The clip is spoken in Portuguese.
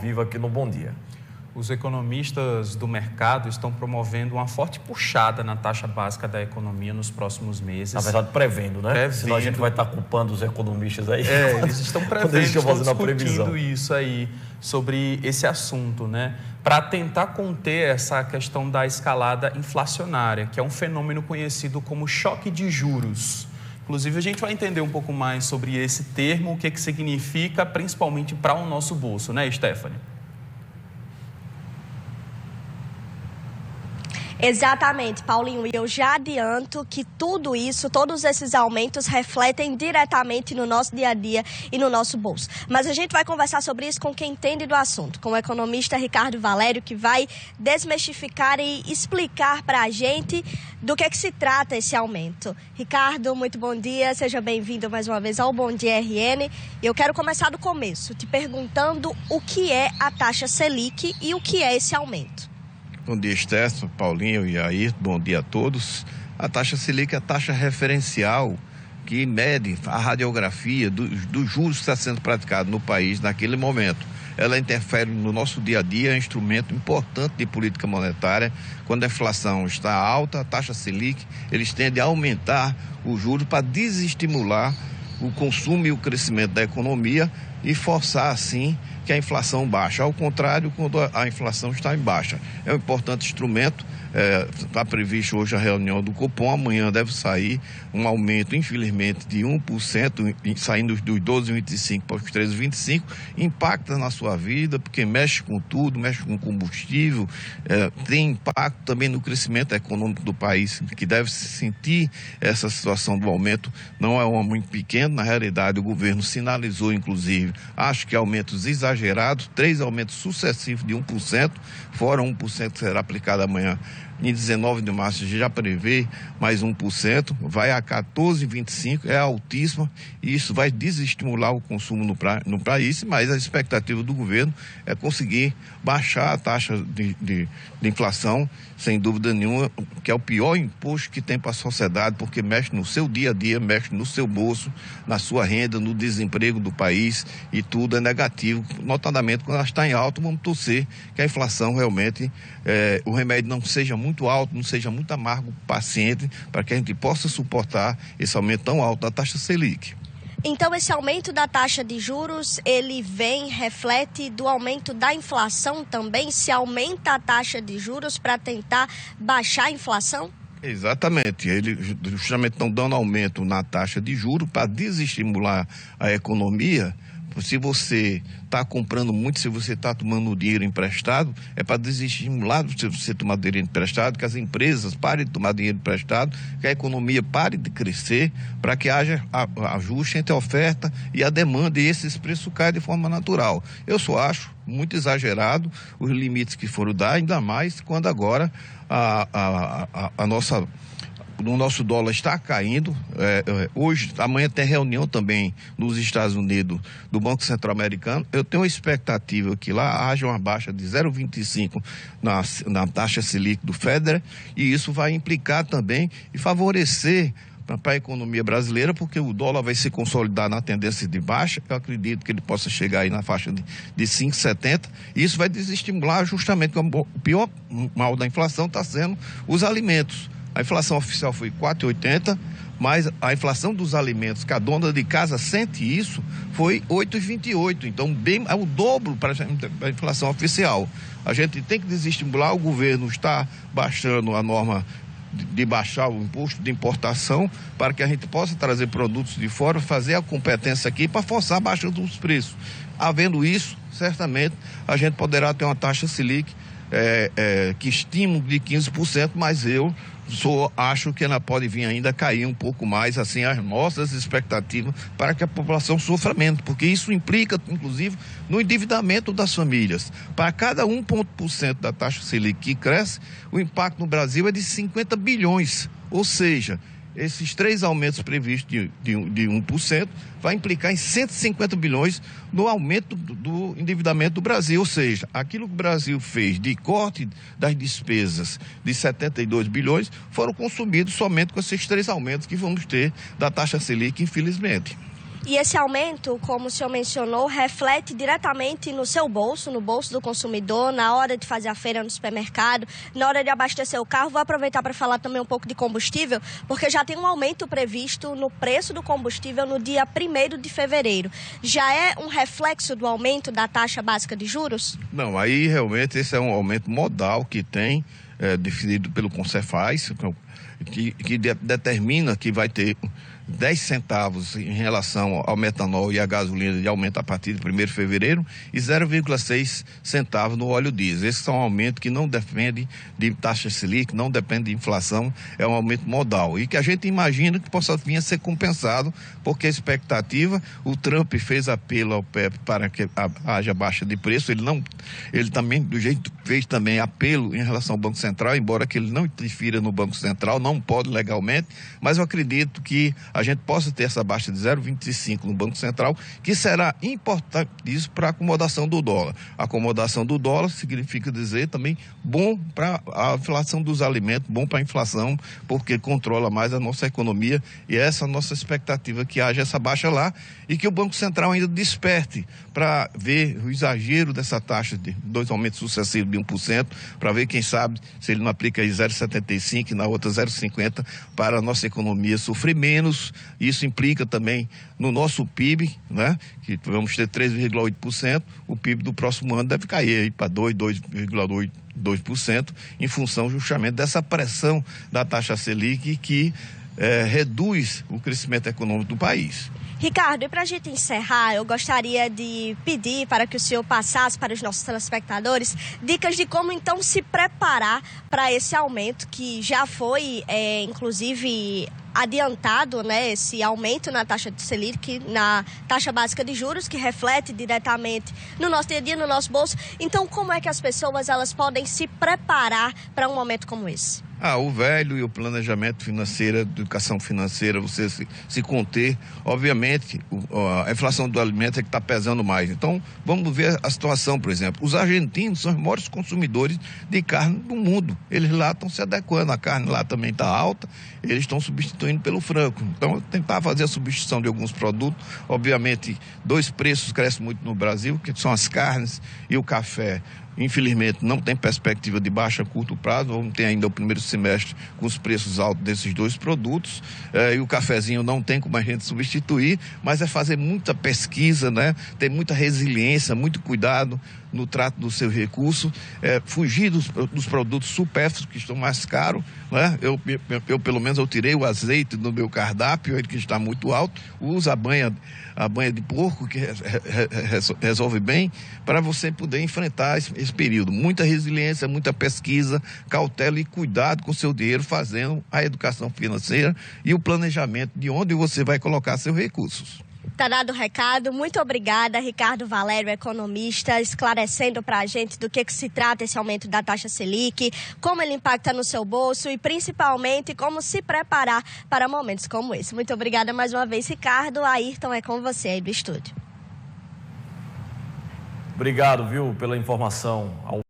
vivo aqui no Bom Dia. Os economistas do mercado estão promovendo uma forte puxada na taxa básica da economia nos próximos meses. Na verdade, prevendo, né? Prevendo. Senão a gente vai estar culpando os economistas aí. Eles estão prevendo, eles estão estão fazendo discutindo isso aí, sobre esse assunto, né? Para tentar conter essa questão da escalada inflacionária, que é um fenômeno conhecido como choque de juros. Inclusive, a gente vai entender um pouco mais sobre esse termo, o que significa, principalmente para o nosso bolso, né, Stephanie? Exatamente, Paulinho, e eu já adianto que tudo isso, todos esses aumentos refletem diretamente no nosso dia a dia e no nosso bolso. Mas a gente vai conversar sobre isso com quem entende do assunto, com o economista Ricardo Valério, que vai desmistificar e explicar para a gente do que se trata esse aumento. Ricardo, muito bom dia, seja bem-vindo mais uma vez ao Bom Dia RN. Eu quero começar do começo, te perguntando o que é a taxa Selic e o que é esse aumento. Bom dia, Stephanie, Paulinho e aí, bom dia a todos. A taxa Selic é a taxa referencial que mede a radiografia dos juros que está sendo praticado no país naquele momento. Ela interfere no nosso dia a dia, é um instrumento importante de política monetária. Quando a inflação está alta, a taxa Selic, eles tendem a aumentar os juros para desestimular o consumo e o crescimento da economia e forçar, assim, que a inflação baixe. Ao contrário, quando a inflação está em baixa. É um importante instrumento. Está previsto hoje a reunião do Copom, amanhã deve sair um aumento, infelizmente, de 1%, saindo dos 12,25 para os 13,25, impacta na sua vida, porque mexe com tudo, mexe com combustível, tem impacto também no crescimento econômico do país, que deve se sentir essa situação do aumento, não é um aumento pequeno, na realidade o governo sinalizou, inclusive, acho que aumentos exagerados, 3 aumentos sucessivos de 1%, fora 1% que será aplicado amanhã. Em 19 de março já prevê mais 1%, vai a 14,25%, é altíssima, e isso vai desestimular o consumo no país, mas a expectativa do governo é conseguir baixar a taxa de inflação, sem dúvida nenhuma, que é o pior imposto que tem para a sociedade, porque mexe no seu dia a dia, mexe no seu bolso, na sua renda, no desemprego do país, e tudo é negativo, notadamente quando ela está em alta. Vamos torcer que a inflação realmente, o remédio não seja muito alto, não seja muito amargo para o paciente, para que a gente possa suportar esse aumento tão alto da taxa Selic. Então, esse aumento da taxa de juros, ele reflete do aumento da inflação também? Se aumenta a taxa de juros para tentar baixar a inflação? Exatamente, eles justamente estão dando aumento na taxa de juros para desestimular a economia. Se você está comprando muito, se você está tomando dinheiro emprestado, é para desestimular você tomar dinheiro emprestado, que as empresas parem de tomar dinheiro emprestado, que a economia pare de crescer, para que haja ajuste entre a oferta e a demanda, e esses preços caem de forma natural. Eu só acho muito exagerado os limites que foram dar, ainda mais quando agora o nosso dólar está caindo. Hoje, amanhã tem reunião também nos Estados Unidos do Banco Central Americano. Eu tenho uma expectativa que lá haja uma baixa de 0,25 na taxa Selic do Federal, e isso vai implicar também e favorecer para a economia brasileira, porque o dólar vai se consolidar na tendência de baixa. Eu acredito que ele possa chegar aí na faixa de 5,70, e isso vai desestimular justamente, o pior mal da inflação está sendo os alimentos. A inflação oficial foi 4,80, mas a inflação dos alimentos, que a dona de casa sente isso, foi 8,28. Então, é o dobro para a inflação oficial. A gente tem que desestimular, o governo está baixando a norma de baixar o imposto de importação, para que a gente possa trazer produtos de fora, fazer a competência aqui para forçar a baixa dos preços. Havendo isso, certamente a gente poderá ter uma taxa Selic que estimula de 15%, mas eu acho que ela pode vir ainda cair um pouco mais, assim, as nossas expectativas, para que a população sofra menos, porque isso implica, inclusive, no endividamento das famílias. Para cada 1% da taxa Selic que cresce, o impacto no Brasil é de 50 bilhões, ou seja, esses 3 aumentos previstos de 1% vai implicar em 150 bilhões no aumento do endividamento do Brasil. Ou seja, aquilo que o Brasil fez de corte das despesas de 72 bilhões foram consumidos somente com esses 3 aumentos que vamos ter da taxa Selic, infelizmente. E esse aumento, como o senhor mencionou, reflete diretamente no seu bolso, no bolso do consumidor, na hora de fazer a feira no supermercado, na hora de abastecer o carro. Vou aproveitar para falar também um pouco de combustível, porque já tem um aumento previsto no preço do combustível no dia 1º de fevereiro. Já é um reflexo do aumento da taxa básica de juros? Não, aí realmente esse é um aumento modal que tem, definido pelo Concefaz, que determina que vai ter 10 centavos em relação ao metanol e à gasolina de aumento a partir de 1º de fevereiro e 0,6 centavos no óleo diesel. Esse é um aumento que não depende de taxa Selic, não depende de inflação, é um aumento modal e que a gente imagina que possa vir a ser compensado, porque a expectativa, o Trump fez apelo ao PEP para que haja baixa de preço, ele também, do jeito, fez também apelo em relação ao Banco Central, embora que ele não interfira no Banco Central, não pode legalmente, mas eu acredito que a gente possa ter essa baixa de 0,25 no Banco Central, que será importantíssimo para a acomodação do dólar. A acomodação do dólar significa dizer também bom para a inflação dos alimentos, bom para a inflação, porque controla mais a nossa economia e essa é a nossa expectativa, que haja essa baixa lá e que o Banco Central ainda desperte para ver o exagero dessa taxa de 2 aumentos sucessivos de 1%, para ver, quem sabe, se ele não aplica aí 0,75 e na outra 0,50 para a nossa economia sofrer menos. Isso implica também no nosso PIB, né? Que vamos ter 3,8%, o PIB do próximo ano deve cair aí para 2,2%, em função justamente dessa pressão da taxa Selic que reduz o crescimento econômico do país. Ricardo, e para a gente encerrar, eu gostaria de pedir para que o senhor passasse para os nossos telespectadores dicas de como então se preparar para esse aumento que já foi, inclusive, adiantado, né, esse aumento na taxa de Selic, na taxa básica de juros, que reflete diretamente no nosso dia a dia, no nosso bolso. Então, como é que as pessoas elas podem se preparar para um momento como esse? O velho e o planejamento financeiro, a educação financeira, você se conter. Obviamente, a inflação do alimento é que está pesando mais. Então, vamos ver a situação, por exemplo. Os argentinos são os maiores consumidores de carne do mundo. Eles lá estão se adequando, a carne lá também está alta, eles estão substituindo pelo frango. Então, tentar fazer a substituição de alguns produtos. Obviamente, 2 preços crescem muito no Brasil, que são as carnes e o café. Infelizmente, não tem perspectiva de baixa a curto prazo, vamos ter ainda o primeiro semestre com os preços altos desses 2 produtos, e o cafezinho não tem como a gente substituir, mas é fazer muita pesquisa, né? Ter muita resiliência, muito cuidado no trato do seu recurso, fugir dos produtos supérfluos que estão mais caros, né? Eu pelo menos eu tirei o azeite do meu cardápio, ele que está muito alto, uso a banha de porco, que resolve bem, para você poder enfrentar esse período. Muita resiliência, muita pesquisa, cautela e cuidado com o seu dinheiro, fazendo a educação financeira e o planejamento de onde você vai colocar seus recursos. Tá dado o recado. Muito obrigada, Ricardo Valério, economista, esclarecendo para a gente do que se trata esse aumento da taxa Selic, como ele impacta no seu bolso e, principalmente, como se preparar para momentos como esse. Muito obrigada mais uma vez, Ricardo. Ayrton, é com você aí do estúdio. Obrigado, viu, pela informação.